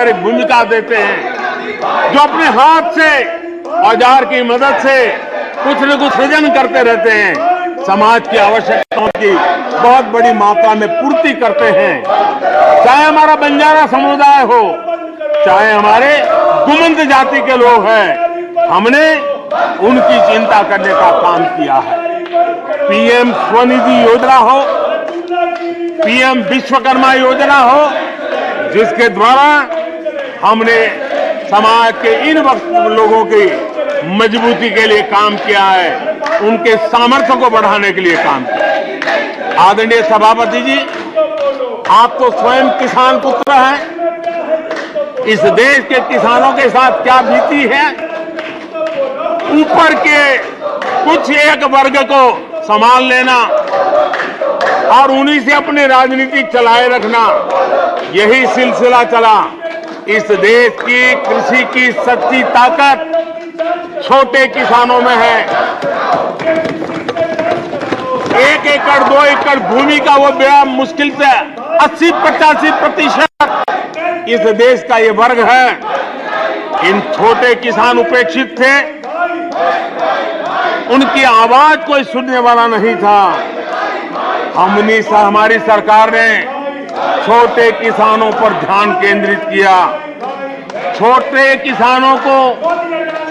एक भूमिका देते हैं, जो अपने हाथ से औजार की मदद से कुछ न कुछ सृजन करते रहते हैं, समाज की आवश्यकताओं की बहुत बड़ी मात्रा में पूर्ति करते हैं। चाहे हमारा बंजारा समुदाय हो, चाहे हमारे गुमंत जाति के लोग हैं, हमने उनकी चिंता करने का काम किया है। पीएम स्वनिधि योजना हो, पीएम विश्वकर्मा योजना हो, जिसके द्वारा हमने समाज के इन लोगों की मजबूती के लिए काम किया है, उनके सामर्थ्य को बढ़ाने के लिए काम किया। आदरणीय सभापति जी, आप तो स्वयं किसान पुत्र हैं। इस देश के किसानों के साथ क्या बीती है, ऊपर के कुछ एक वर्ग को संभाल लेना और उन्हीं से अपनी राजनीति चलाए रखना, यही सिलसिला चला। इस देश की कृषि की सच्ची ताकत छोटे किसानों में है। 1 एकड़ 2 एकड़ भूमि का वो बड़ा मुश्किल से 80-85% इस देश का ये वर्ग है। इन छोटे किसान उपेक्षित थे, उनकी आवाज कोई सुनने वाला नहीं था। हमारी सरकार ने छोटे किसानों पर ध्यान केंद्रित किया, छोटे किसानों को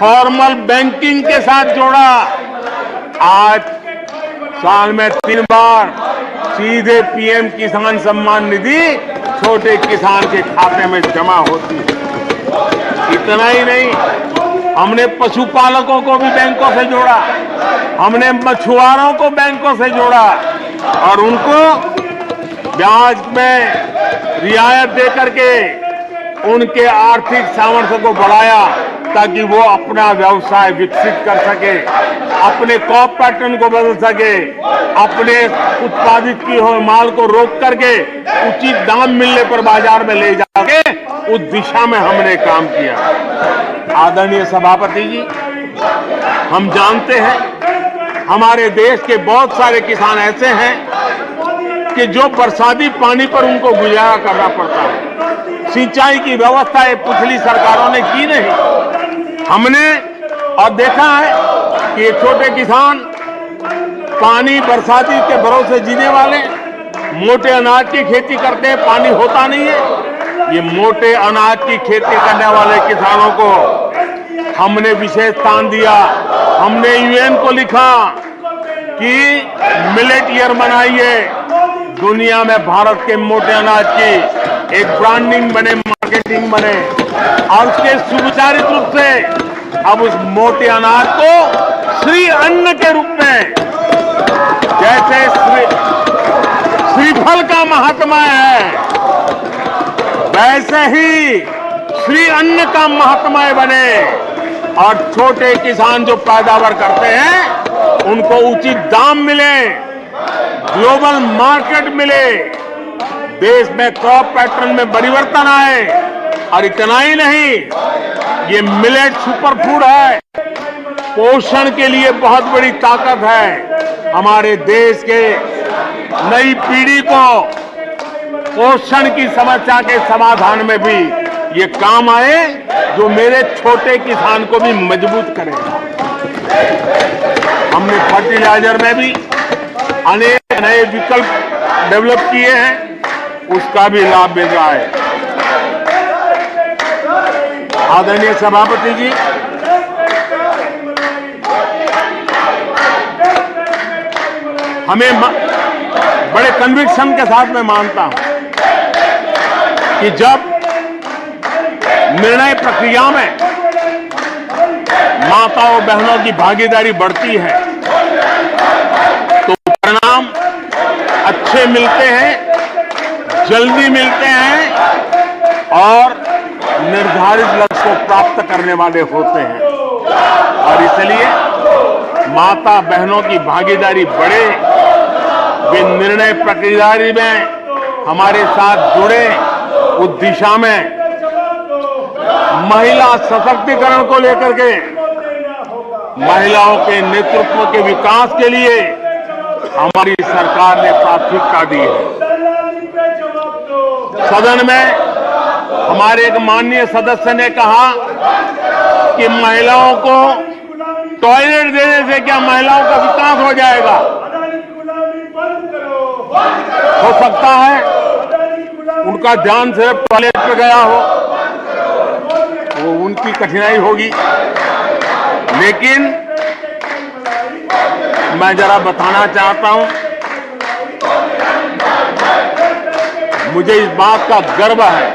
फॉर्मल बैंकिंग के साथ जोड़ा। आज साल में 3 बार सीधे पीएम किसान सम्मान निधि छोटे किसान के खाते में जमा होती है। इतना ही नहीं, हमने पशुपालकों को भी बैंकों से जोड़ा, हमने मछुआरों को बैंकों से जोड़ा और उनको ब्याज में रियायत दे करके उनके आर्थिक सामर्थ्य को बढ़ाया, ताकि वो अपना व्यवसाय विकसित कर सके, अपने क्रॉप पैटर्न को बदल सके, अपने उत्पादित की हुए माल को रोक करके उचित दाम मिलने पर बाजार में ले जाके उस दिशा में हमने काम किया। आदरणीय सभापति जी, हम जानते हैं हमारे देश के बहुत सारे किसान ऐसे हैं कि जो बरसाती पानी पर उनको गुजारा करना पड़ता है। सिंचाई की व्यवस्था ये पिछली सरकारों ने की नहीं। हमने और देखा है कि ये छोटे किसान पानी बरसाती के भरोसे जीने वाले मोटे अनाज की खेती करते हैं, पानी होता नहीं है। ये मोटे अनाज की खेती करने वाले किसानों को हमने विशेष स्थान दिया। हमने यूएन को लिखा कि मिलेट ईयर मनाइए, दुनिया में भारत के मोटे अनाज की एक ब्रांडिंग बने, मार्केटिंग बने और उसके सुविचारित रूप से अब उस मोटे अनाज को श्री अन्न के रूप में, जैसे श्रीफल का महात्मा है, वैसे ही श्री अन्न का महात्मा बने और छोटे किसान जो पैदावार करते हैं उनको उचित दाम मिले, ग्लोबल मार्केट मिले, देश में क्रॉप पैटर्न में परिवर्तन आए। और इतना ही नहीं, ये मिलेट सुपरफूड है, पोषण के लिए बहुत बड़ी ताकत है। हमारे देश के नई पीढ़ी को पोषण की समस्या के समाधान में भी ये काम आए, जो मेरे छोटे किसान को भी मजबूत करेगा। हमने फर्टिलाइजर में भी अनेक नए विकल्प डेवलप किए हैं, उसका भी लाभ मिल रहा है। आदरणीय सभापति जी, हमें बड़े कन्विक्शन के साथ मैं मानता हूं कि जब निर्णय प्रक्रिया में माताओं बहनों की भागीदारी बढ़ती है तो परिणाम अच्छे मिलते हैं, जल्दी मिलते हैं और निर्धारित लक्ष्य को प्राप्त करने वाले होते हैं। और इसलिए माता बहनों की भागीदारी बढ़े, वे निर्णय प्रक्रिया में हमारे साथ जुड़े, उस दिशा में महिला सशक्तिकरण को लेकर के, महिलाओं के नेतृत्व के विकास के लिए हमारी सरकार ने प्राथमिकता दी है। सदन में हमारे एक माननीय सदस्य ने कहा कि महिलाओं को टॉयलेट देने से क्या महिलाओं का विकास हो जाएगा? हो सकता है उनका ध्यान सिर्फ टॉयलेट पे गया हो, वो उनकी कठिनाई होगी। लेकिन मैं जरा बताना चाहता हूं, मुझे इस बात का गर्व है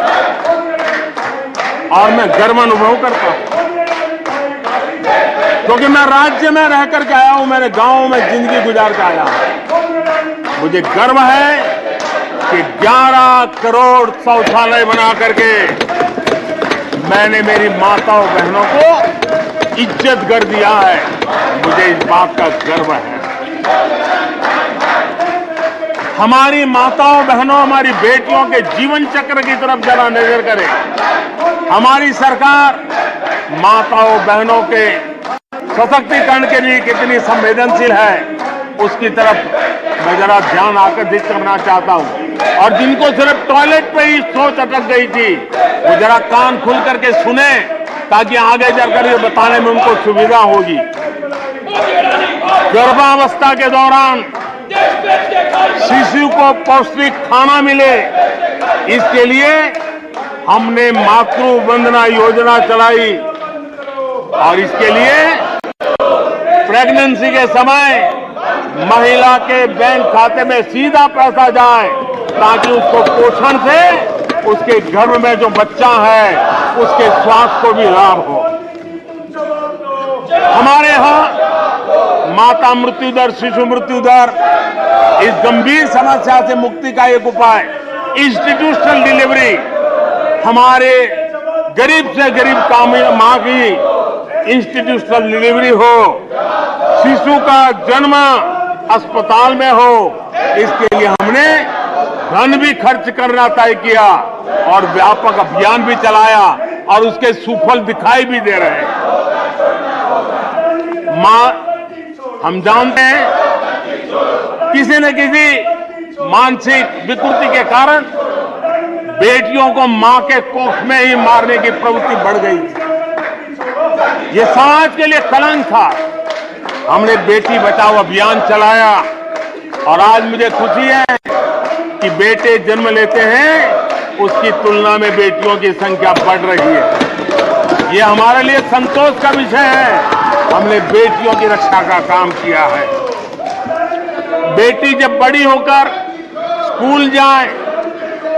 और मैं गर्व अनुभव करता हूं क्योंकि मैं राज्य में रह करके आया हूं, मेरे गांव में जिंदगी गुजार के आया हूं। मुझे गर्व है कि 11 करोड़ शौचालय बना करके मैंने मेरी माताओं बहनों को इज्जत कर दिया है। मुझे इस बात का गर्व है। हमारी माताओं बहनों, हमारी बेटियों के जीवन चक्र की तरफ जरा नजर करें। हमारी सरकार माताओं बहनों के सशक्तिकरण के लिए कितनी संवेदनशील है, उसकी तरफ मैं जरा ध्यान आकर्षित करना चाहता हूं। और जिनको सिर्फ टॉयलेट पे ही सोच अटक गई थी, वो जरा कान खुल करके सुने ताकि आगे जाकर ये बताने में उनको सुविधा होगी। गर्भावस्था के दौरान शिशु को पौष्टिक खाना मिले, इसके लिए हमने मातृ वंदना योजना चलाई और इसके लिए प्रेगनेंसी के समय महिला के बैंक खाते में सीधा पैसा जाए ताकि उसको पोषण से उसके गर्भ में जो बच्चा है उसके स्वास्थ्य को भी लाभ हो। हमारे यहां माता मृत्यु दर, शिशु मृत्यु दर, इस गंभीर समस्या से मुक्ति का एक उपाय इंस्टीट्यूशनल डिलीवरी। हमारे गरीब से गरीब मां की इंस्टीट्यूशनल डिलीवरी हो, शिशु का जन्म अस्पताल में हो, इसके लिए हमने धन भी खर्च करना तय किया और व्यापक अभियान भी चलाया और उसके सुफल दिखाई भी दे रहे हैं। हम जानते हैं किसी न किसी मानसिक विकृति के कारण बेटियों को मां के कोख में ही मारने की प्रवृत्ति बढ़ गई थी। ये समाज के लिए कलंक था। हमने बेटी बचाओ अभियान चलाया और आज मुझे खुशी है कि बेटे जन्म लेते हैं उसकी तुलना में बेटियों की संख्या बढ़ रही है। ये हमारे लिए संतोष का विषय है। हमने बेटियों की रक्षा का काम किया है। बेटी जब बड़ी होकर स्कूल जाए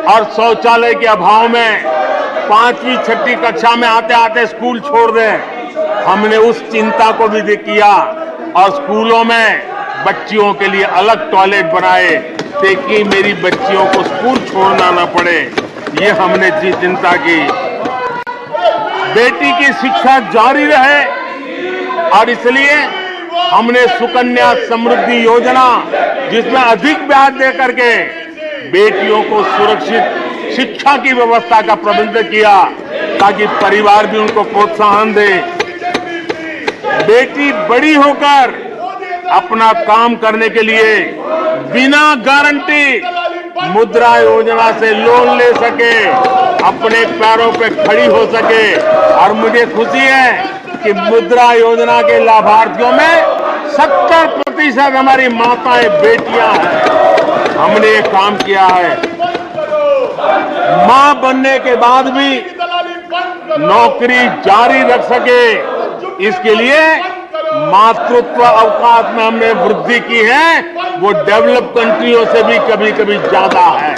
और शौचालय के अभाव में 5वीं 6वीं कक्षा में आते आते स्कूल छोड़ दें, हमने उस चिंता को भी किया और स्कूलों में बच्चियों के लिए अलग टॉयलेट बनाए ताकि मेरी बच्चियों को स्कूल छोड़ना न पड़े। ये हमने जी चिंता की। बेटी की शिक्षा जारी रहे और इसलिए हमने सुकन्या समृद्धि योजना, जिसमें अधिक ब्याज दे करके बेटियों को सुरक्षित शिक्षा की व्यवस्था का प्रबंध किया ताकि परिवार भी उनको प्रोत्साहन दे। बेटी बड़ी होकर अपना काम करने के लिए बिना गारंटी मुद्रा योजना से लोन ले सके, अपने पैरों पे खड़ी हो सके। और मुझे खुशी है कि मुद्रा योजना के लाभार्थियों में 70% हमारी माताएं बेटियां हैं। हमने ये काम किया है। मां बनने के बाद भी नौकरी जारी रख सके, इसके लिए मातृत्व अवकाश में हमने वृद्धि की है, वो डेवलप कंट्रियों से भी कभी कभी ज्यादा है।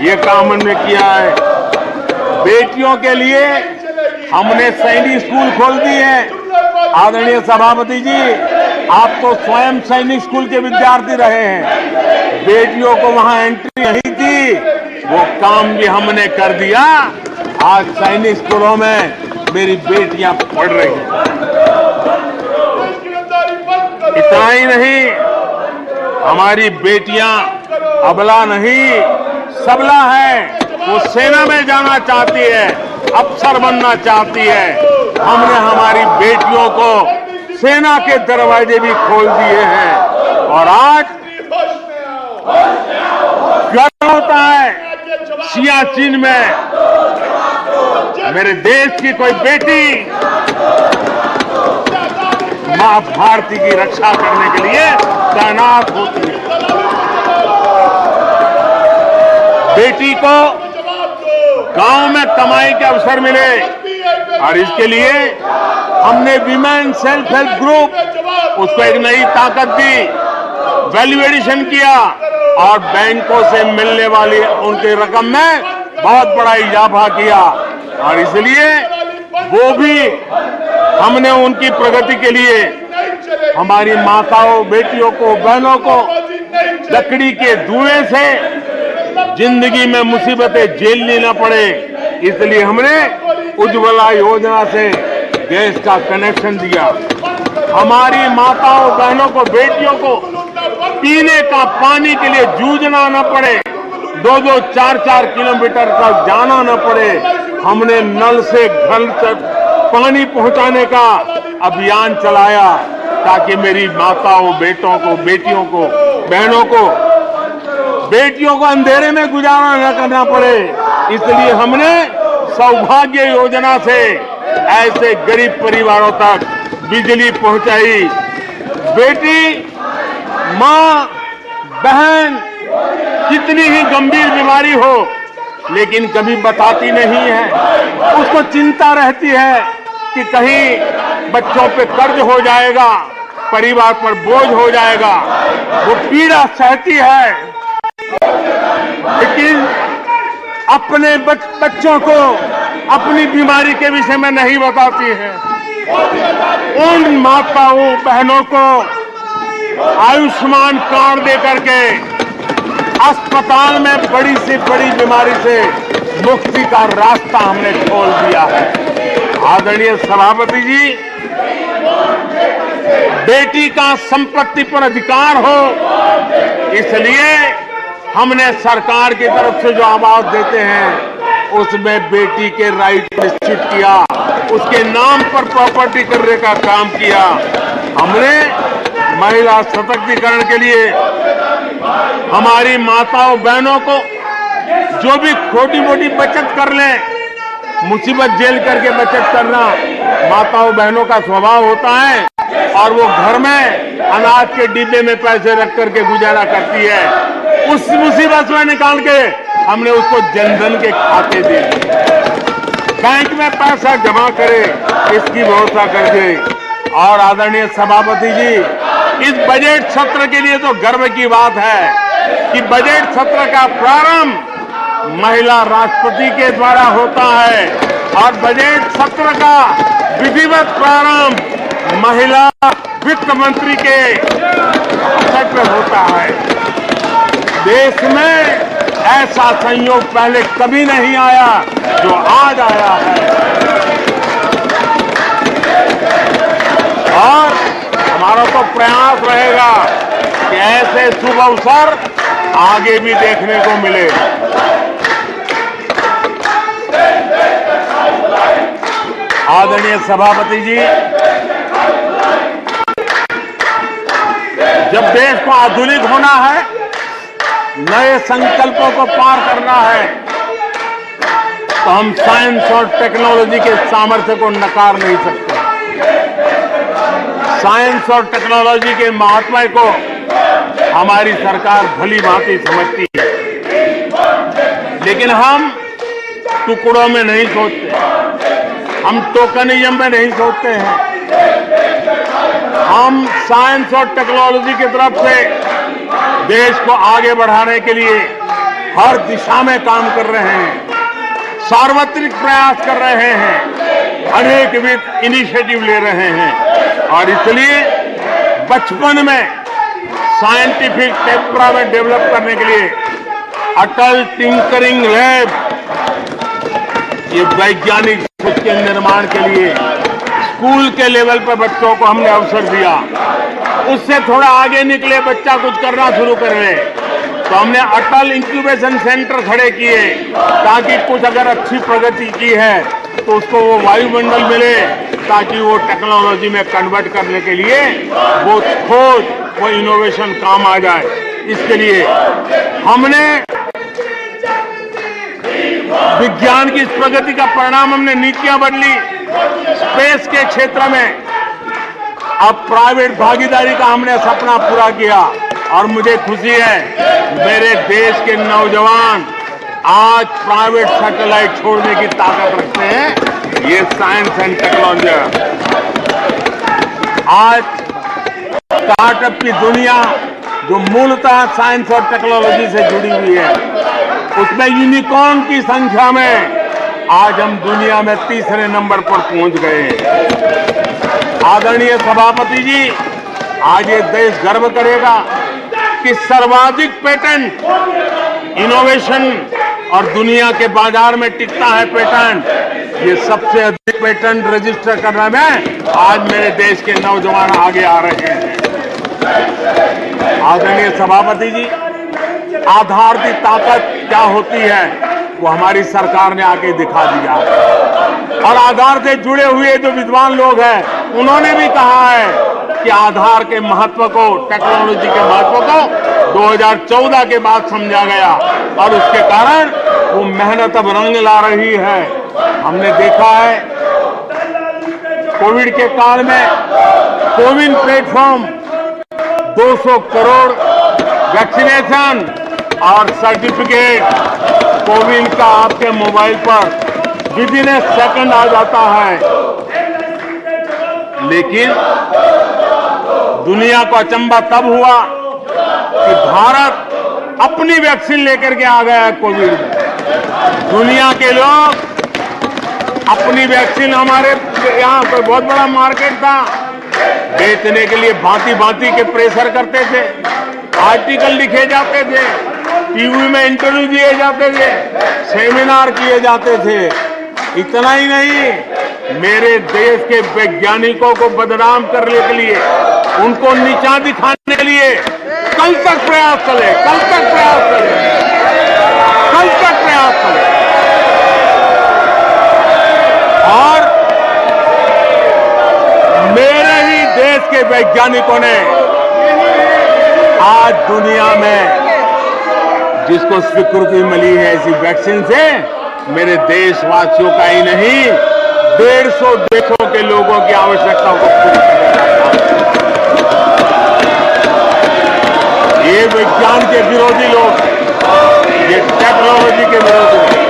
ये काम हमने किया है। बेटियों के लिए हमने सैनिक स्कूल खोल दिए हैं। आदरणीय सभापति जी, आप तो स्वयं सैनिक स्कूल के विद्यार्थी रहे हैं। बेटियों को वहां एंट्री नहीं थी, वो काम भी हमने कर दिया। आज सैनिक स्कूलों में मेरी बेटियां पढ़ रही हैं। इतना ही नहीं, हमारी बेटियां अबला नहीं सबला है। वो सेना में जाना चाहती है, अफसर बनना चाहती है। हमने हमारी बेटियों को सेना के दरवाजे भी खोल दिए हैं और आज गर्व होता है सियाचिन में मेरे देश की कोई बेटी मां भारती की रक्षा करने के लिए तैनात होती है। बेटी को गांव में कमाई के अवसर मिले और इसके लिए हमने विमेन सेल्फ हेल्प ग्रुप उसको एक नई ताकत दी, वैल्यू एडिशन किया और बैंकों से मिलने वाली उनकी रकम में बहुत बड़ा इजाफा किया और इसलिए वो भी हमने उनकी प्रगति के लिए हमारी माताओं, बेटियों को, बहनों को लकड़ी के धुएं से जिंदगी में मुसीबतें झेलनी न पड़े, इसलिए हमने उज्ज्वला योजना से गैस का कनेक्शन दिया। हमारी माताओं, बहनों को, बेटियों को पीने का पानी के लिए जूझना न पड़े, 2-2, 4-4 किलोमीटर तक जाना न पड़े। हमने नल से घर तक पानी पहुंचाने का अभियान चलाया ताकि मेरी माताओं, बेटों को, बेटियों को, बहनों को, बेटियों को अंधेरे में गुजारा न करना पड़े, इसलिए हमने सौभाग्य योजना से ऐसे गरीब परिवारों तक बिजली पहुंचाई। बेटी, मां, बहन कितनी ही गंभीर बीमारी हो लेकिन कभी बताती नहीं है, उसको चिंता रहती है कि कहीं बच्चों पे कर्ज हो जाएगा, परिवार पर बोझ हो जाएगा, वो पीड़ा सहती है लेकिन अपने बच्चों को अपनी बीमारी के विषय में नहीं बताती है। उन माताओं, बहनों को आयुष्मान कार्ड दे करके अस्पताल में बड़ी से बड़ी बीमारी से मुक्ति का रास्ता हमने खोल दिया है। आदरणीय सभापति जी, बेटी का संपत्ति पर अधिकार हो, इसलिए हमने सरकार की तरफ से जो आवाज देते हैं उसमें बेटी के राइट निश्चित किया, उसके नाम पर प्रॉपर्टी करने का काम किया। हमने महिला सशक्तिकरण के लिए हमारी माताओं, बहनों को जो भी छोटी मोटी बचत कर लें, मुसीबत झेल करके बचत करना माताओं, बहनों का स्वभाव होता है और वो घर में अनाज के डिब्बे में पैसे रख करके गुजारा करती है, उस मुसीबत में निकाल के हमने उसको जनधन के खाते दे दिए, बैंक में पैसा जमा करे, इसकी व्यवस्था कर दी। और आदरणीय सभापति जी, इस बजट सत्र के लिए तो गर्व की बात है कि बजट सत्र का प्रारंभ महिला राष्ट्रपति के द्वारा होता है और बजट सत्र का विधिवत प्रारंभ महिला वित्त मंत्री के अवसर पर होता है। देश में ऐसा संयोग पहले कभी नहीं आया जो आज आया है और हमारा तो प्रयास रहेगा कि ऐसे शुभ अवसर आगे भी देखने को मिले। आदरणीय सभापति जी, जब देश को आधुनिक होना है, नए संकल्पों को पार करना है, तो हम साइंस और टेक्नोलॉजी के सामर्थ्य को नकार नहीं सकते। साइंस और टेक्नोलॉजी के महत्व को हमारी सरकार भली भांति समझती है, लेकिन हम टुकड़ों में नहीं सोचते, हम टोकनिज्म में नहीं सोचते हैं। हम साइंस और टेक्नोलॉजी की तरफ से देश को आगे बढ़ाने के लिए हर दिशा में काम कर रहे हैं, सार्वत्रिक प्रयास कर रहे हैं, अनेकविध इनिशिएटिव ले रहे हैं और इसलिए बचपन में साइंटिफिक टेम्परामेंट डेवलप करने के लिए अटल टिंकरिंग लैब, ये वैज्ञानिक सोच के निर्माण के लिए स्कूल के लेवल पर बच्चों को हमने अवसर दिया। उससे थोड़ा आगे निकले, बच्चा कुछ करना शुरू कर रहे, तो हमने अटल इंक्यूबेशन सेंटर खड़े किए ताकि कुछ अगर अच्छी प्रगति की है तो उसको वो वायुमंडल मिले, ताकि वो टेक्नोलॉजी में कन्वर्ट करने के लिए वो खोज, वो इनोवेशन काम आ जाए। इसके लिए हमने विज्ञान की इस प्रगति का परिणाम हमने नीतियां बदली। स्पेस के क्षेत्र में अब प्राइवेट भागीदारी का हमने सपना पूरा किया और मुझे खुशी है मेरे देश के नौजवान आज प्राइवेट सैटेलाइट छोड़ने की ताकत रखते हैं। ये साइंस एंड टेक्नोलॉजी। आज स्टार्टअप की दुनिया जो मूलतः साइंस और टेक्नोलॉजी से जुड़ी हुई है, उसमें यूनिकॉर्न की संख्या में आज हम दुनिया में तीसरे नंबर पर पहुंच गए हैं। आदरणीय सभापति जी, आज ये देश गर्व करेगा कि सर्वाधिक पेटेंट इनोवेशन और दुनिया के बाजार में टिकता है पेटेंट, ये सबसे अधिक पेटेंट रजिस्टर करने में आज मेरे देश के नौजवान आगे आ रहे हैं। आदरणीय सभापति जी, आधार की ताकत क्या होती है वो हमारी सरकार ने आके दिखा दिया और आधार से जुड़े हुए जो विद्वान लोग हैं उन्होंने भी कहा है कि आधार के महत्व को, टेक्नोलॉजी के महत्व को 2014 के बाद समझा गया और उसके कारण वो मेहनत अब रंग ला रही है। हमने देखा है कोविड के काल में कोविन प्लेटफॉर्म 200 करोड़ वैक्सीनेशन और सर्टिफिकेट कोविन का आपके मोबाइल पर विदिन ए सेकंड आ जाता है। लेकिन दुनिया को अचंभा तब हुआ कि भारत अपनी वैक्सीन लेकर के आ गया है कोविड में। दुनिया के लोग अपनी वैक्सीन, हमारे यहाँ कोई बहुत बड़ा मार्केट था, बेचने के लिए भांति भांति के प्रेशर करते थे, आर्टिकल लिखे जाते थे, टीवी में इंटरव्यू दिए जाते थे, सेमिनार किए जाते थे। इतना ही नहीं, मेरे देश के वैज्ञानिकों को बदनाम करने के लिए, उनको नीचा दिखाने के लिए कल तक प्रयास चले, कल तक प्रयास चले, कल तक प्रयास चले। और मेरे ही देश के वैज्ञानिकों ने आज दुनिया में जिसको स्वीकृति मिली है ऐसी वैक्सीन से, मेरे देशवासियों का ही नहीं 150 देशों के लोगों की आवश्यकताओं को पूरी किया जाता है। ये विज्ञान के विरोधी लोग, ये टेक्नोलॉजी के विरोधी लोग,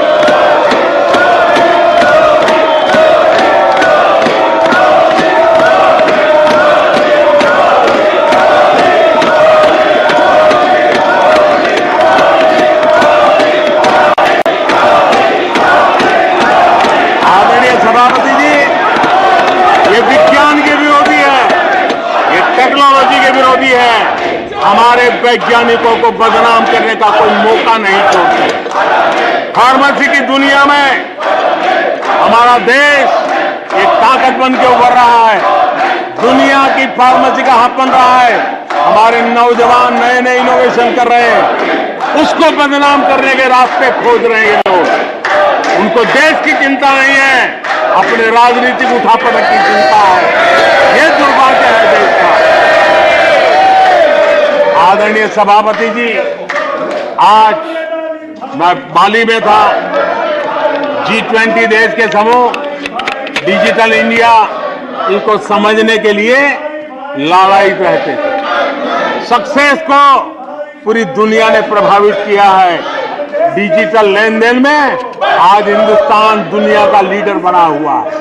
टेक्नोलॉजी के विरोधी है। हमारे वैज्ञानिकों को बदनाम करने का कोई मौका नहीं छोड़ते। फार्मेसी की दुनिया में हमारा देश एक ताकत बन के उभर रहा है, दुनिया की फार्मेसी का हब बन रहा है। हमारे नौजवान नए नए इनोवेशन कर रहे हैं, उसको बदनाम करने के रास्ते खोज रहे हैं लोग। उनको देश की चिंता नहीं है, अपने राजनीतिक उठापटक की चिंता है। ये दुर्भाग्य है देश का। आदरणीय सभापति जी, आज मैं बाली में था, G20 देश के समूह डिजिटल इंडिया इसको समझने के लिए लालायित रहते थे। सक्सेस को पूरी दुनिया ने प्रभावित किया है। डिजिटल लेन देन में आज हिंदुस्तान दुनिया का लीडर बना हुआ है।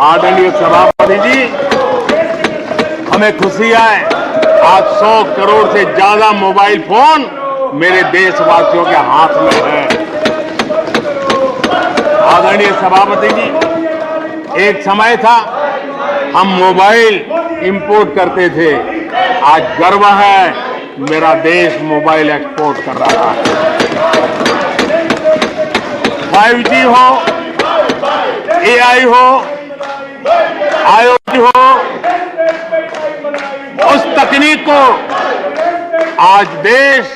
आदरणीय सभापति जी, हमें खुशी है आज 100 करोड़ से ज्यादा मोबाइल फोन मेरे देशवासियों के हाथ में है। आदरणीय सभापति जी, एक समय था हम मोबाइल इंपोर्ट करते थे, आज गर्व है मेरा देश मोबाइल एक्सपोर्ट कर रहा है। 5G हो, AI हो, IoT हो, उस तकनीक को आज देश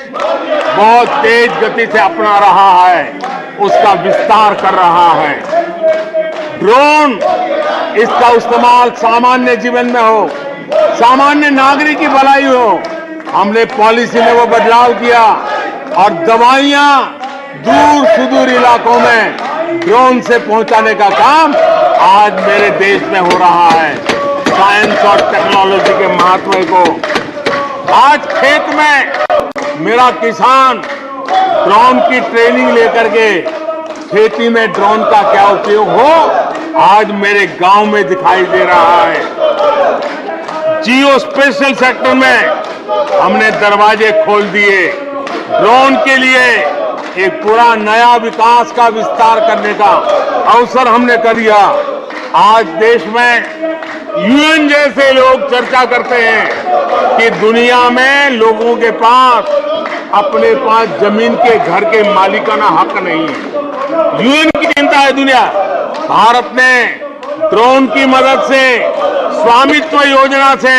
बहुत तेज गति से अपना रहा है, उसका विस्तार कर रहा है। ड्रोन, इसका इस्तेमाल सामान्य जीवन में हो, सामान्य नागरिक की भलाई हो, हमने पॉलिसी में वो बदलाव किया और दवाइयां दूर सुदूर इलाकों में ड्रोन से पहुंचाने का काम आज मेरे देश में हो रहा है। साइंस और टेक्नोलॉजी के महत्व को आज खेत में मेरा किसान ड्रोन की ट्रेनिंग लेकर के खेती में ड्रोन का क्या उपयोग हो आज मेरे गांव में दिखाई दे रहा है। जियो स्पेशल सेक्टर में हमने दरवाजे खोल दिए। ड्रोन के लिए एक पूरा नया विकास का विस्तार करने का अवसर हमने कर दिया। आज देश में यूएन जैसे लोग चर्चा करते हैं कि दुनिया में लोगों के पास अपने पास जमीन के घर के मालिकाना हक नहीं है। यूएन की चिंता है दुनिया। भारत ने ड्रोन की मदद से स्वामित्व योजना से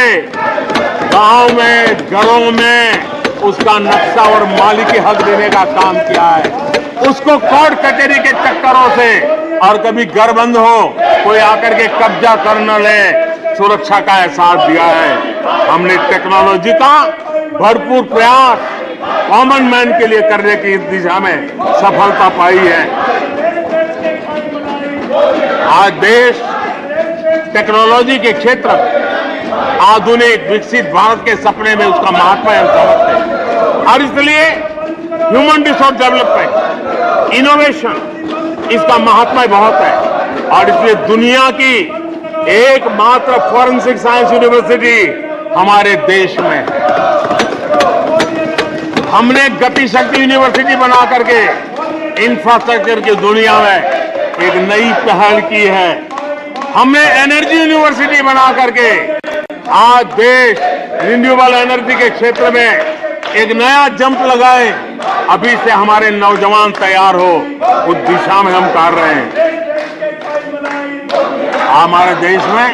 गांव में घरों में उसका नक्शा और मालिकी हक देने का काम किया है। उसको कोर्ट कचहरी के चक्करों से और कभी घर बंद हो कोई आकर के कब्जा कर न ले, सुरक्षा का एहसास दिया है। हमने टेक्नोलॉजी का भरपूर प्रयास कॉमन मैन के लिए करने की इस दिशा में सफलता पाई है। आज देश टेक्नोलॉजी के क्षेत्र में आधुनिक विकसित भारत के सपने में उसका महत्व हम समझते हैं और इसलिए ह्यूमन रिसोर्स डेवलपमेंट इनोवेशन इसका महत्व बहुत है और इसलिए दुनिया की एकमात्र फॉरेंसिक साइंस यूनिवर्सिटी हमारे देश में है। हमने गति शक्ति यूनिवर्सिटी बना करके इंफ्रास्ट्रक्चर की दुनिया में एक नई पहल की है। हमने एनर्जी यूनिवर्सिटी बना करके आज देश रिन्यूएबल एनर्जी के क्षेत्र में एक नया जंप लगाए। अभी से हमारे नौजवान तैयार हो उस दिशा में हम कर रहे हैं। हमारे देश में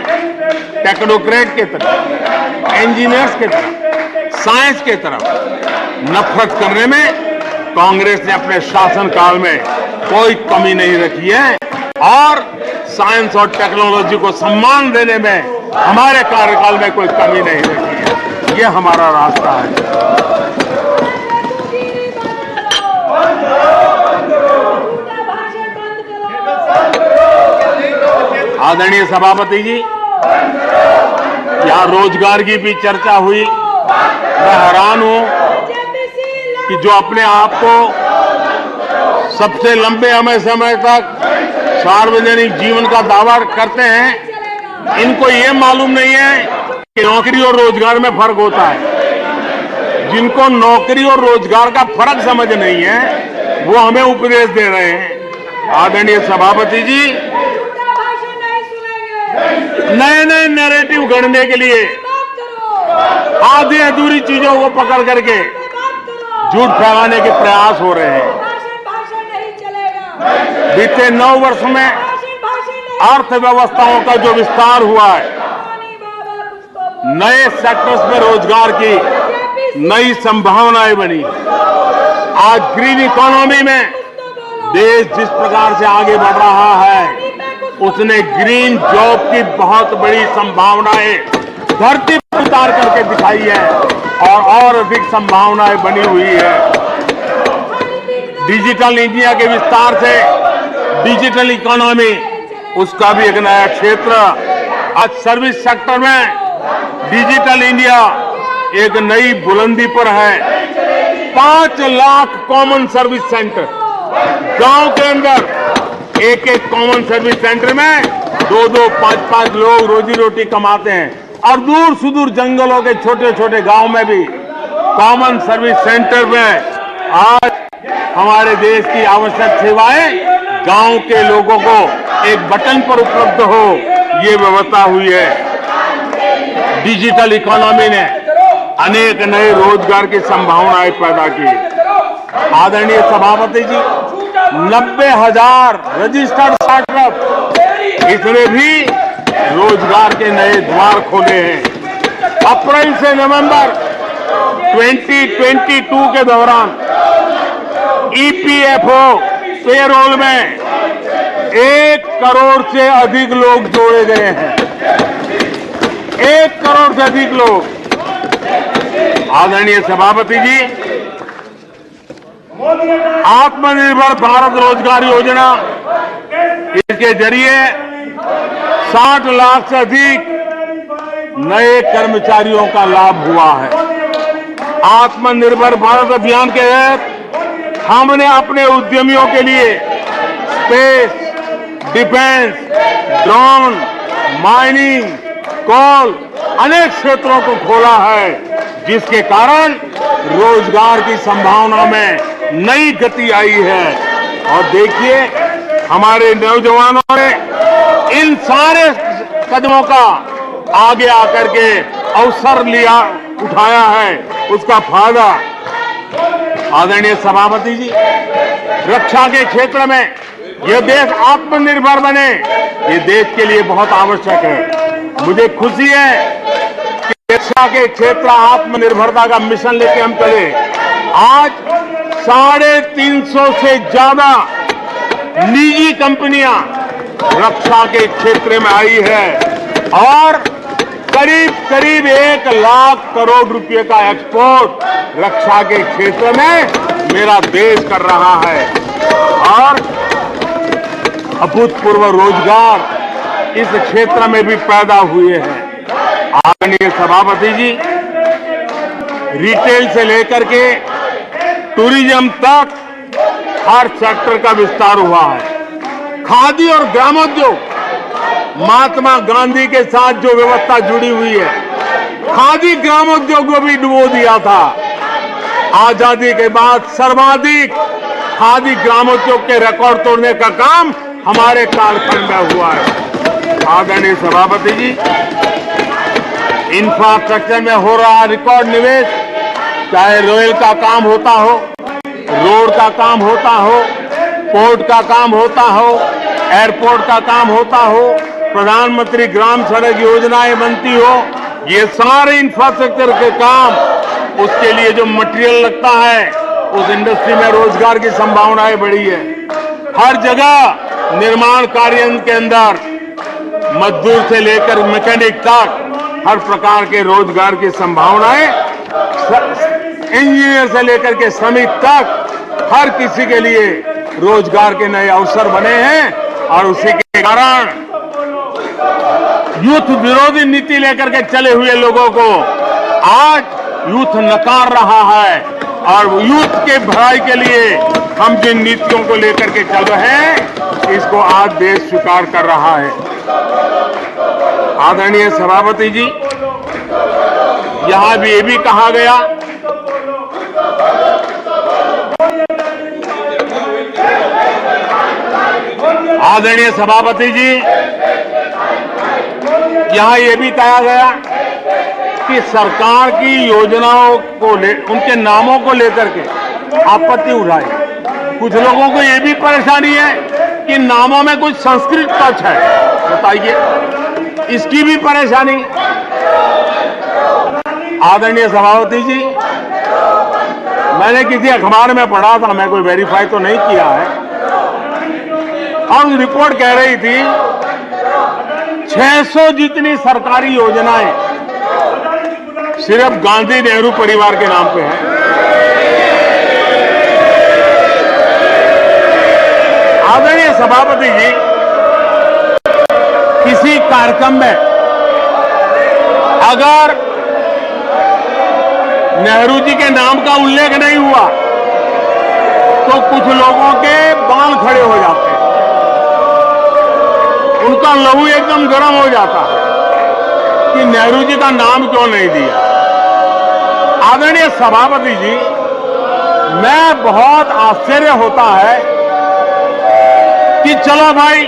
टेक्नोक्रेट की तरफ, इंजीनियर्स की तरफ, साइंस की तरफ नफरत करने में कांग्रेस ने अपने शासनकाल में कोई कमी नहीं रखी है और साइंस और टेक्नोलॉजी को सम्मान देने में हमारे कार्यकाल में कोई कमी नहीं रखी है। ये हमारा रास्ता है। आदरणीय सभापति जी, यहाँ रोजगार की भी चर्चा हुई। मैं हैरान हूं कि जो अपने आप को सबसे लंबे समय तक सार्वजनिक जीवन का दावा करते हैं, इनको ये मालूम नहीं है कि नौकरी और रोजगार में फर्क होता है। जिनको नौकरी और रोजगार का फर्क समझ नहीं है वो हमें उपदेश दे रहे हैं। आदरणीय सभापति जी, नए नए नैरेटिव गढ़ने के लिए आधी अधूरी चीजों को पकड़ करके झूठ फैलाने के प्रयास हो रहे हैं। बीते 9 वर्ष में अर्थव्यवस्थाओं का जो विस्तार हुआ है, नए सेक्टर्स में रोजगार की नई संभावनाएं बनी। आज ग्रीन इकोनॉमी में देश जिस प्रकार से आगे बढ़ रहा है, उसने ग्रीन जॉब की बहुत बड़ी संभावनाएं धरती पर उतार करके दिखाई है और अधिक संभावनाएं बनी हुई है। डिजिटल इंडिया के विस्तार से डिजिटल इकोनॉमी उसका भी एक नया क्षेत्र। आज सर्विस सेक्टर में डिजिटल इंडिया एक नई बुलंदी पर है। 5 लाख कॉमन सर्विस सेंटर, गांव के अंदर एक एक कॉमन सर्विस सेंटर में 2-2, 5-5 लोग रोजी रोटी कमाते हैं और दूर सुदूर जंगलों के छोटे छोटे गांव में भी कॉमन सर्विस सेंटर में आज हमारे देश की आवश्यक सेवाएं गांव के लोगों को एक बटन पर उपलब्ध हो, ये व्यवस्था हुई है। डिजिटल इकोनॉमी ने अनेक नए रोजगार की संभावनाएं पैदा की। आदरणीय सभापति जी, 90,000 रजिस्टर्ड स्टार्टअप, इसने भी रोजगार के नए द्वार खोले हैं। अप्रैल से नवंबर 2022 के दौरान ईपीएफओ पेरोल में 1 करोड़ से अधिक लोग जोड़े गए हैं। 1 करोड़ से अधिक लोग। आदरणीय सभापति जी, आत्मनिर्भर भारत रोजगार योजना, इसके जरिए 60 लाख से अधिक नए कर्मचारियों का लाभ हुआ है। आत्मनिर्भर भारत अभियान के तहत हमने अपने उद्यमियों के लिए स्पेस, डिफेंस, ड्रोन, माइनिंग, कोल अनेक क्षेत्रों को खोला है, जिसके कारण रोजगार की संभावना में नई गति आई है। और देखिए, हमारे नौजवानों ने इन सारे कदमों का आगे आकर के अवसर उठाया है, उसका फायदा। आदरणीय सभापति जी, रक्षा के क्षेत्र में यह देश आत्मनिर्भर बने, ये देश के लिए बहुत आवश्यक है। मुझे खुशी है कि रक्षा के क्षेत्र आत्मनिर्भरता का मिशन लेके हम चले। आज 350 से ज्यादा निजी कंपनियां रक्षा के क्षेत्र में आई है और करीब 1 लाख करोड़ रुपए का एक्सपोर्ट रक्षा के क्षेत्र में मेरा देश कर रहा है और अभूतपूर्व रोजगार इस क्षेत्र में भी पैदा हुए हैं। आदरणीय सभापति जी, रिटेल से लेकर के टूरिज्म तक हर सेक्टर का विस्तार हुआ है। खादी और ग्रामोद्योग, महात्मा गांधी के साथ जो व्यवस्था जुड़ी हुई है, खादी ग्रामोद्योग को भी डुबो दिया था। आजादी के बाद सर्वाधिक खादी ग्रामोद्योग के रिकॉर्ड तोड़ने का काम हमारे कालखंड में हुआ है। आदरणीय सभापति जी, इंफ्रास्ट्रक्चर में हो रहा रिकॉर्ड निवेश, चाहे रेल का काम होता हो, रोड का काम होता हो, पोर्ट का काम होता हो, एयरपोर्ट का काम होता हो, प्रधानमंत्री ग्राम सड़क योजनाएं बनती हो, ये सारे इंफ्रास्ट्रक्चर के काम, उसके लिए जो मटेरियल लगता है, उस इंडस्ट्री में रोजगार की संभावनाएं बढ़ी है। हर जगह निर्माण कार्य के अंदर मजदूर से लेकर मैकेनिक तक हर प्रकार के रोजगार की संभावनाएं, इंजीनियर से लेकर के श्रमिक तक हर किसी के लिए रोजगार के नए अवसर बने हैं। और उसी के कारण यूथ विरोधी नीति लेकर के चले हुए लोगों को आज यूथ नकार रहा है और यूथ के भलाई के लिए हम जिन नीतियों को लेकर के चल रहे हैं, इसको आज देश स्वीकार कर रहा है। आदरणीय सभापति जी, यहां भी ये भी कहा गया आदरणीय सभापति जी, यहां ये भी कहा गया कि सरकार की योजनाओं को उनके नामों को लेकर के आपत्ति उठाई। कुछ लोगों को ये भी परेशानी है कि नामों में कुछ संस्कृत टच है, बताइए, इसकी भी परेशानी। आदरणीय सभापति जी, मैंने किसी अखबार में पढ़ा था, मैं कोई वेरीफाई तो नहीं किया है, और रिपोर्ट कह रही थी 600 जितनी सरकारी योजनाएं सिर्फ गांधी नेहरू परिवार के नाम पे है। आदरणीय सभापति जी, किसी कार्यक्रम में अगर नेहरू जी के नाम का उल्लेख नहीं हुआ तो कुछ लोगों के बाल खड़े हो जाते हैं, उनका लहू एकदम गर्म हो जाता है कि नेहरू जी का नाम क्यों नहीं दिया। आदरणीय सभापति जी, मैं बहुत आश्चर्य होता है कि चलो भाई,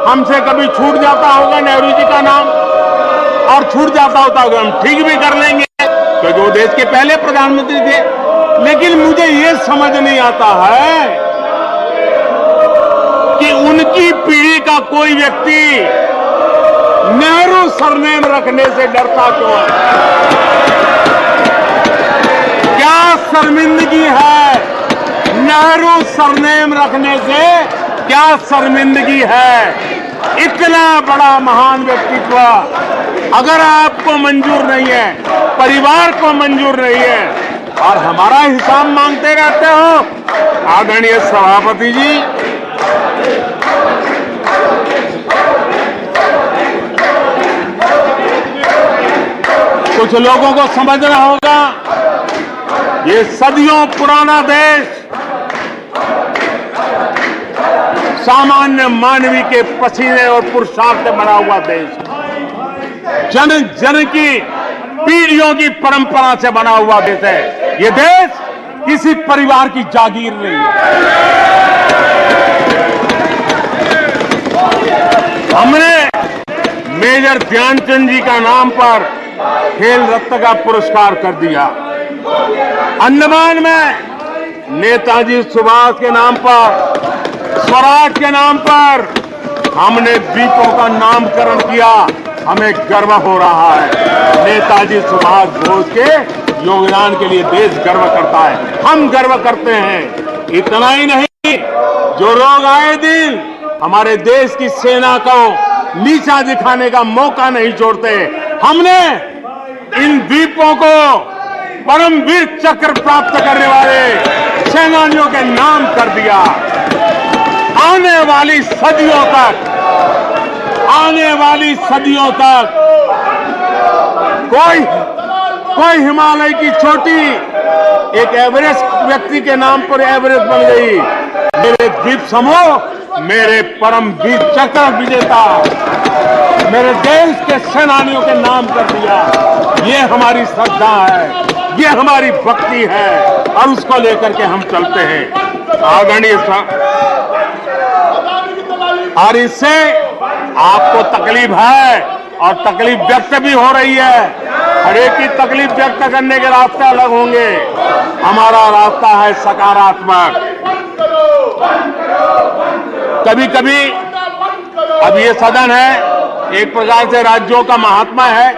हमसे कभी छूट जाता होगा नेहरू जी का नाम, और छूट जाता होता होगा, हम ठीक भी कर लेंगे क्योंकि वो देश के पहले प्रधानमंत्री थे। लेकिन मुझे ये समझ नहीं आता है कि उनकी पीढ़ी का कोई व्यक्ति नेहरू सरनेम रखने से डरता क्यों है? क्या शर्मिंदगी है नेहरू सरनेम रखने से? क्या शर्मिंदगी है? इतना बड़ा महान व्यक्तित्व अगर आपको मंजूर नहीं है, परिवार को मंजूर नहीं है, और हमारा हिसाब मांगते रहते हो। आदरणीय सभापति जी, कुछ लोगों को समझना होगा, ये सदियों पुराना देश सामान्य मानवी के पसीने और पुरुषार्थ से बना हुआ देश, जन जन की पीढ़ियों की परंपरा से बना हुआ देश है। ये देश किसी परिवार की जागीर नहीं है। हमने मेजर ध्यानचंद जी का नाम पर खेल रत्न का पुरस्कार कर दिया। अंडमान में नेताजी सुभाष के नाम पर, स्वराज के नाम पर हमने द्वीपों का नामकरण किया। हमें गर्व हो रहा है। नेताजी सुभाष बोस के योगदान के लिए देश गर्व करता है, हम गर्व करते हैं। इतना ही नहीं, जो लोग आए दिन हमारे देश की सेना को नीचा दिखाने का मौका नहीं छोड़ते, हमने इन द्वीपों को परमवीर चक्र प्राप्त करने वाले सेनानियों के नाम कर दिया। आने वाली सदियों तक कोई हिमालय की चोटी एक एवरेस्ट व्यक्ति के नाम पर एवरेस्ट बन गई। मेरे द्वीप समूह मेरे परमवीर चक्र विजेता मेरे देश के सेनानियों के नाम कर दिया। ये हमारी श्रद्धा है, ये हमारी भक्ति है और उसको लेकर के हम चलते हैं। आदरणीय और इससे आपको तकलीफ है और तकलीफ व्यक्त भी हो रही है। हर एक की तकलीफ व्यक्त करने के रास्ते अलग होंगे। हमारा रास्ता है सकारात्मक। कभी कभी अब ये सदन है, एक प्रकार से राज्यों का महात्मा है।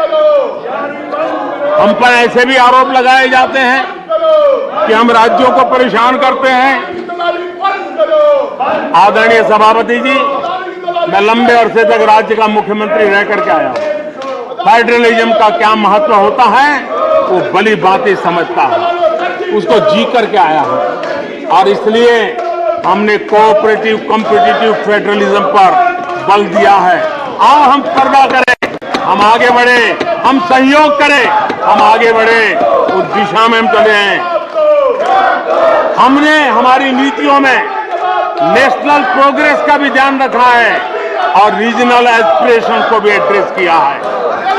हम पर ऐसे भी आरोप लगाए जाते हैं कि हम राज्यों को परेशान करते हैं। आदरणीय सभापति जी, मैं लंबे अरसे तक राज्य का मुख्यमंत्री रह करके आया हूं। फेडरलिज्म का क्या महत्व होता है वो भली भांति समझता है, उसको जी करके आया हूं। और इसलिए हमने कोऑपरेटिव कॉम्पिटिटिव फेडरलिज्म पर बल दिया है। आओ हम पर्दा करें, हम आगे बढ़े, हम सहयोग करें, हम आगे बढ़े, उस दिशा में हम चले हैं। हमने हमारी नीतियों में नेशनल प्रोग्रेस का भी ध्यान रखा है और रीजनल एस्पिरेशन को भी एड्रेस किया है।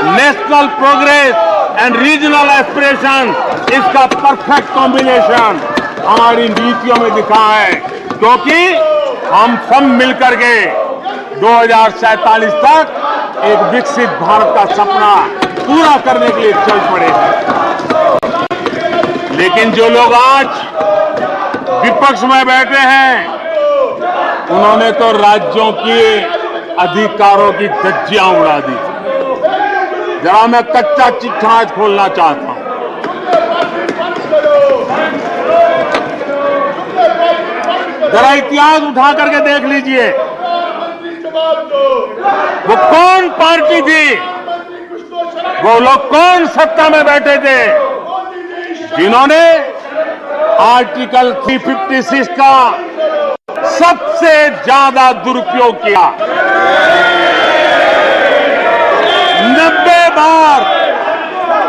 National progress and regional aspiration, इसका परफेक्ट कॉम्बिनेशन हमारी नीतियों में दिखा है, क्योंकि हम सब मिलकर के 2047 तक एक विकसित भारत का सपना पूरा करने के लिए चल पड़े हैं। लेकिन जो लोग आज विपक्ष में बैठे हैं, उन्होंने तो राज्यों के अधिकारों की धज्जियां उड़ा दी। जरा मैं कच्चा चिट्ठा आज खोलना चाहता हूं। जरा इतिहास उठा करके देख लीजिए, वो कौन पार्टी थी, वो लोग कौन सत्ता में बैठे थे जिन्होंने आर्टिकल 356 का सबसे ज्यादा दुरुपयोग किया।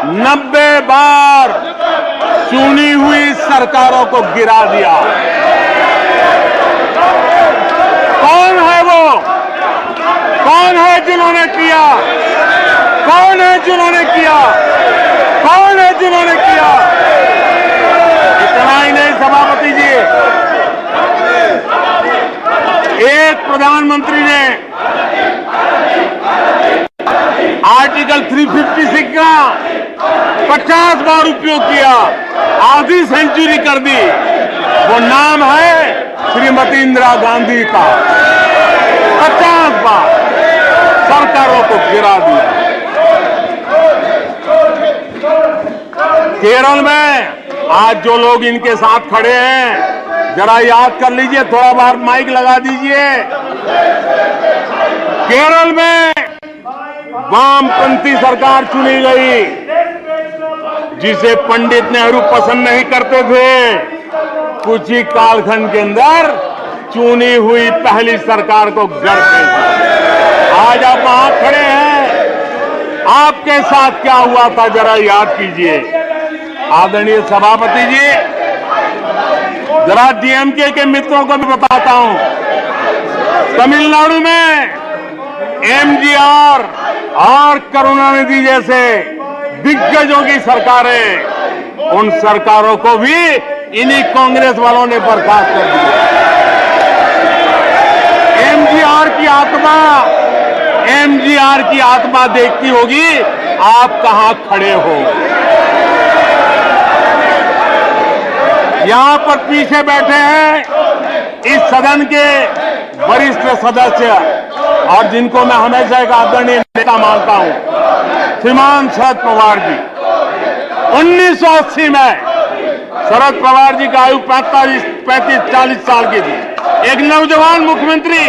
90 बार चुनी हुई सरकारों को गिरा दिया। कौन है वो? कौन है जिन्होंने किया? कौन है जिन्होंने किया? कौन है जिन्होंने किया? इतना ही नहीं सभापति जी, एक प्रधानमंत्री ने आर्टिकल 356 का 50 बार उपयोग किया, आधी सेंचुरी कर दी। वो नाम है श्रीमती इंदिरा गांधी का। 50 बार सरकारों को गिरा दिया। केरल में आज जो लोग इनके साथ खड़े हैं, जरा याद कर लीजिए, थोड़ा बार माइक लगा दीजिए। केरल में वामपंथी सरकार चुनी गई, जिसे पंडित नेहरू पसंद नहीं करते थे, कुछ ही कालखंड के अंदर चुनी हुई पहली सरकार को गढ़ते थे। आज आप वहां खड़े हैं, आपके साथ क्या हुआ था जरा याद कीजिए। आदरणीय सभापति जी, जरा डीएमके के मित्रों को भी बताता हूं, तमिलनाडु में एमजीआर और करुणानिधि जैसे दिग्गजों की सरकारें, उन सरकारों को भी इन्हीं कांग्रेस वालों ने बर्खास्त कर दिया। एमजीआर की आत्मा देखती होगी आप कहां खड़े हो। यहां पर पीछे बैठे हैं इस सदन के वरिष्ठ सदस्य और जिनको मैं हमेशा एक आदरणीय नेता मानता हूं, श्रीमान शरद पवार जी। 1980 में शरद पवार जी का आयु 35-40 साल की थी। एक नौजवान मुख्यमंत्री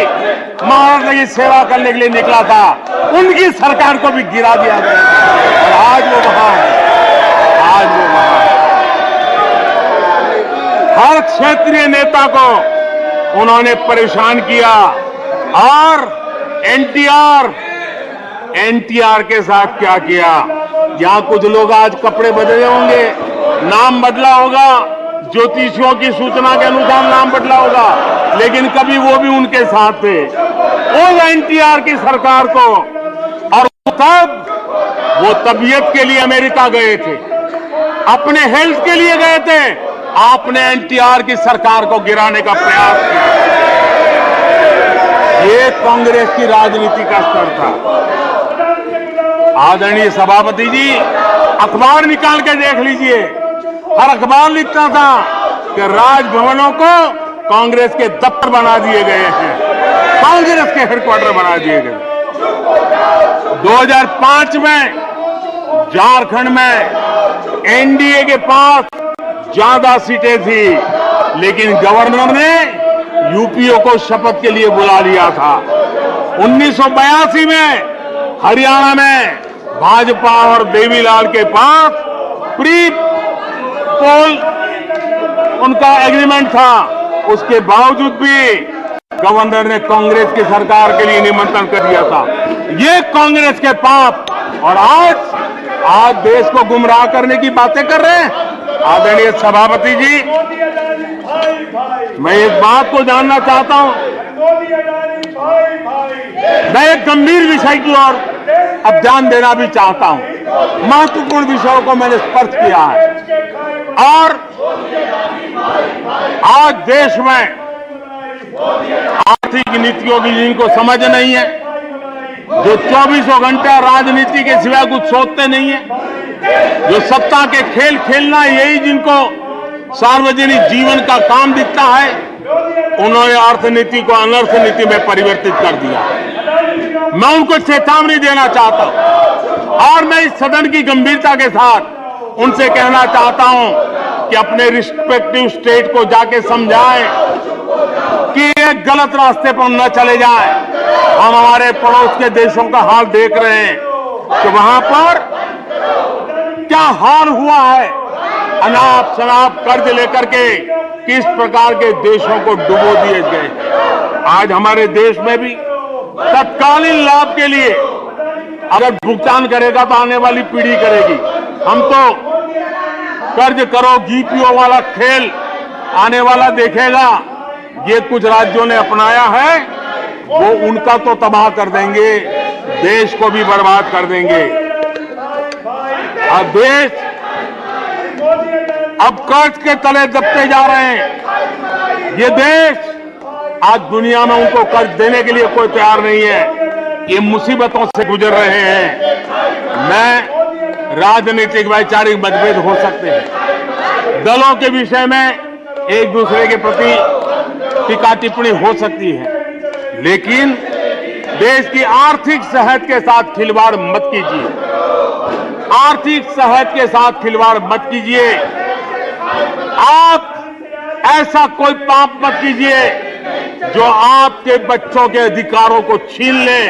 महाराष्ट्र की सेवा करने के लिए निकला था, उनकी सरकार को भी गिरा दिया गया और आज वो वहां है। हर क्षेत्रीय नेता को उन्होंने परेशान किया और एनटीआर के साथ क्या किया। यहां कुछ लोग आज कपड़े बदले होंगे, नाम बदला होगा, ज्योतिषियों की सूचना के अनुसार नाम बदला होगा, लेकिन कभी वो भी उनके साथ थे उस एनटीआर की सरकार को। और तब वो तबीयत के लिए अमेरिका गए थे, अपने हेल्थ के लिए गए थे। आपने एनटीआर की सरकार को गिराने का प्रयास किया। ये कांग्रेस की राजनीति का स्तर था। आदरणीय सभापति जी, अखबार निकाल के देख लीजिए, हर अखबार लिखता था कि राजभवनों को कांग्रेस के दफ्तर बना दिए गए हैं, कांग्रेस के हेडक्वार्टर बना दिए गए। 2005 में झारखंड में एनडीए के पास ज्यादा सीटें थी, लेकिन गवर्नर ने यूपीओ को शपथ के लिए बुला लिया था। 1982 में हरियाणा में भाजपा और देवीलाल के पास प्री पोल उनका एग्रीमेंट था, उसके बावजूद भी गवर्नर ने कांग्रेस की सरकार के लिए निमंत्रण कर दिया था। ये कांग्रेस के पाप, और आज देश को गुमराह करने की बातें कर रहे हैं। आदरणीय सभापति जी, मैं एक बात को जानना चाहता हूं, मैं एक गंभीर विषय की ओर अब ध्यान देना भी चाहता हूं। महत्वपूर्ण विषयों को मैंने स्पर्श किया है और आज देश में आर्थिक नीतियों की जिनको समझ नहीं है, जो 24 घंटा राजनीति के सिवाय कुछ सोचते नहीं है, जो सत्ता के खेल खेलना यही जिनको सार्वजनिक जीवन का काम दिखता है, उन्होंने अर्थनीति को अनर्थ नीति में परिवर्तित कर दिया। मैं उनको चेतावनी देना चाहता हूं और मैं इस सदन की गंभीरता के साथ उनसे कहना चाहता हूं कि अपने रिस्पेक्टिव स्टेट को जाके समझाएं कि एक गलत रास्ते पर न चले जाएं। हम हमारे पड़ोस के देशों का हाल देख रहे हैं कि वहां पर क्या हाल हुआ है, अनाप शनाप कर्ज लेकर के किस प्रकार के देशों को डुबो दिए गए। आज हमारे देश में भी तत्कालीन लाभ के लिए अगर भुगतान करेगा तो आने वाली पीढ़ी करेगी। हम तो कर्ज करो जीपीओ वाला खेल आने वाला देखेगा। ये कुछ राज्यों ने अपनाया है, वो उनका तो तबाह कर देंगे, देश को भी बर्बाद कर देंगे। अब देश अब कर्ज के तले दबते जा रहे हैं। ये देश आज दुनिया में उनको कर्ज देने के लिए कोई तैयार नहीं है। ये मुसीबतों से गुजर रहे हैं। मैं राजनीतिक वैचारिक मतभेद हो सकते हैं, दलों के विषय में एक दूसरे के प्रति टीका टिप्पणी हो सकती है, लेकिन देश की आर्थिक सेहत के साथ खिलवाड़ मत कीजिए। आर्थिक सेहत के साथ खिलवाड़ मत कीजिए। आप ऐसा कोई पाप मत कीजिए जो आपके बच्चों के अधिकारों को छीन ले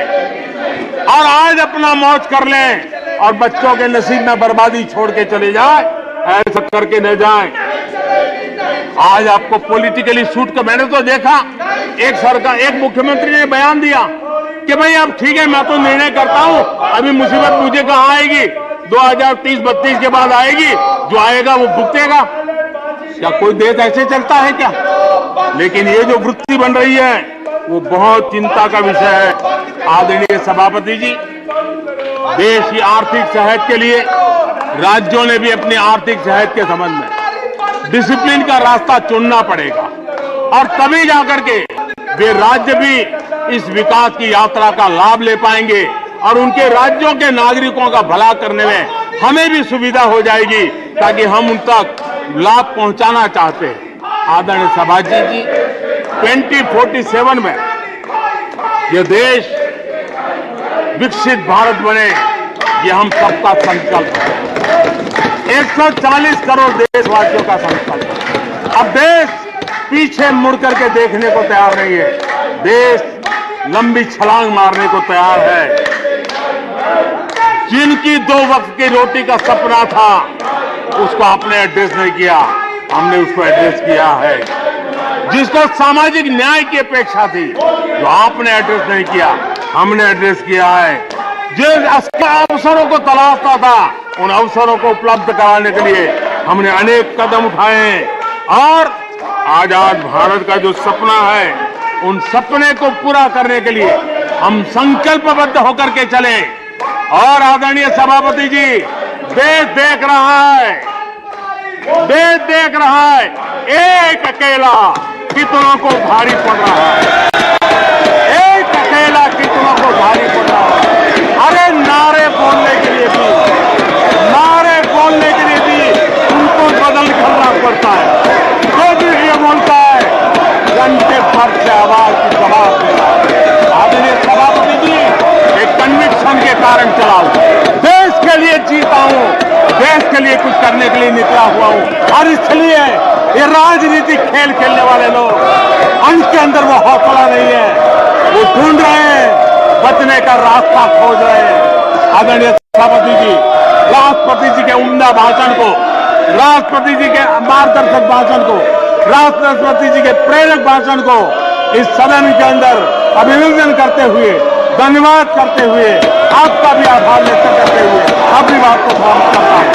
और आज अपना मौज कर लें और बच्चों के नसीब में बर्बादी छोड़ के चले जाए, ऐसा करके न जाए। आज आपको पॉलिटिकली सूट का मैंने तो देखा, एक मुख्यमंत्री ने बयान दिया कि भाई अब ठीक है, मैं तो निर्णय करता हूं, अभी मुसीबत मुझे कहां आएगी, 2030-32 के बाद आएगी, जो आएगा वो भुगतेगा। क्या कोई देश ऐसे चलता है क्या? लेकिन ये जो वृत्ति बन रही है वो बहुत चिंता का विषय है। आदरणीय सभापति जी, देश की आर्थिक सेहत के लिए राज्यों ने भी अपनी आर्थिक सेहत के संबंध में डिसिप्लिन का रास्ता चुनना पड़ेगा और तभी जाकर के वे राज्य भी इस विकास की यात्रा का लाभ ले पाएंगे और उनके राज्यों के नागरिकों का भला करने में हमें भी सुविधा हो जाएगी, ताकि हम उन तक लाभ पहुंचाना चाहते हैं। आदरणीय सभापति जी, 2047 में यह देश विकसित भारत बने, ये हम सबका संकल्प है। 140 करोड़ देशवासियों का संकल्प है। अब देश पीछे मुड़ करके देखने को तैयार नहीं है, देश लंबी छलांग मारने को तैयार है। जिनकी 2 वक्त की रोटी का सपना था, उसको आपने एड्रेस नहीं किया, हमने उसको एड्रेस किया है। जिसको सामाजिक न्याय की अपेक्षा थी, जो आपने एड्रेस नहीं किया, हमने एड्रेस किया है। जिन अवसरों को तलाशता था, उन अवसरों को उपलब्ध कराने के लिए हमने अनेक कदम उठाए हैं और आजाद भारत का जो सपना है, उन सपने को पूरा करने के लिए हम संकल्पबद्ध होकर के चले। और आदरणीय सभापति जी, देश देख रहा है, देश देख रहा है, एक अकेला कितनों को भारी पड़ रहा है, एक अकेला कितनों को भारी पड़ रहा है। अरे नारे बोलने के लिए भी उनको बदल करना पड़ता है। जो भी ये बोलता है, घंटे भर से आवाज की जवाब देना है। आदरणीय सभापति जी, एक कन्विक्शन के कारण चला हूं, देश के लिए जीता हूं, देश के लिए कुछ करने के लिए निकला हुआ हूं। और इसलिए ये राजनीतिक खेल खेलने वाले लोग, उनके अंदर वो हौसला नहीं है, वो ढूंढ रहे हैं, बचने का रास्ता खोज रहे हैं। आदरणीय सभापति जी, राष्ट्रपति जी के उम्दा भाषण को, राष्ट्रपति जी के मार्गदर्शक भाषण को, राष्ट्रपति जी के प्रेरक भाषण को इस सदन के अंदर अभिनंदन करते हुए, धन्यवाद करते हुए, आपका भी आभार व्यक्त करते हुए अपनी बात को समाप्त करता हूं।